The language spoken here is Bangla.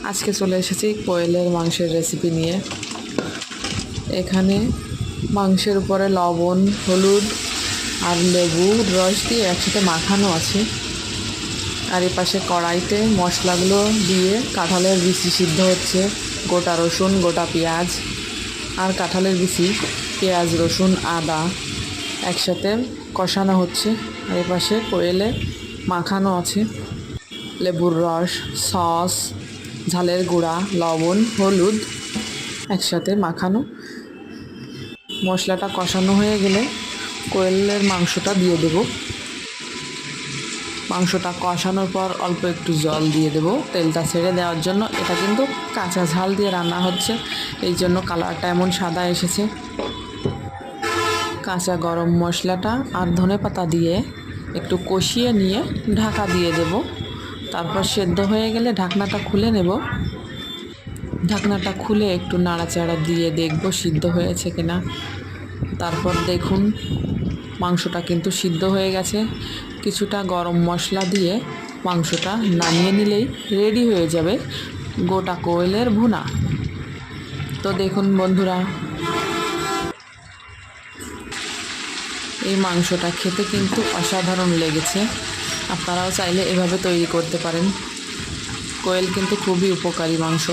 আজকে চলে এসেছি কোয়েলের মাংসের রেসিপি নিয়ে। এখানে মাংসের উপরে লবণ, হলুদ আর লেবুর রস দিয়ে একসাথে মাখানো আছে। আর এই পাশে কড়াইতে মশলাগুলো দিয়ে কাঁঠালের বিচি সিদ্ধ হচ্ছে, গোটা রসুন, গোটা পেঁয়াজ আর কাঁঠালের বিচি, পেঁয়াজ, রসুন, আদা একসাথে কষানো হচ্ছে। আর এই পাশে কোয়েলে মাখানো আছে, লেবুর রস, সস, ঝালের গুঁড়া, লবণ, হলুদ একসাথে মাখানো। মশলাটা কষানো হয়ে গেলে কোয়েলের মাংসটা দিয়ে দেব। মাংসটা কষানোর পর অল্প একটু জল দিয়ে দেব তেলটা ছেড়ে দেওয়ার জন্য। এটা কিন্তু কাঁচা ঝাল দিয়ে রান্না হচ্ছে, এই জন্য কালারটা এমন সাদা এসেছে। কাঁচা গরম মশলাটা আর ধনেপাতা দিয়ে একটু কষিয়ে নিয়ে ঢাকা দিয়ে দেব। তারপর সেদ্ধ হয়ে গেলে ঢাকনাটা খুলে নেব। ঢাকনাটা খুলে একটু নাড়াচাড়া দিয়ে দেখব সিদ্ধ হয়েছে কিনা। তারপর দেখুন মাংসটা কিন্তু সিদ্ধ হয়ে গেছে। কিছুটা গরম মশলা দিয়ে মাংসটা নামিয়ে নিলেই রেডি হয়ে যাবে গোটা কোয়েলের ভুনা। তো দেখুন বন্ধুরা, এই মাংসটা খেতে কিন্তু অসাধারণ লেগেছে। আপনারাও চাইলে এভাবে তৈরি করতে পারেন। কোয়েল কিন্তু খুবই উপকারী মাংস।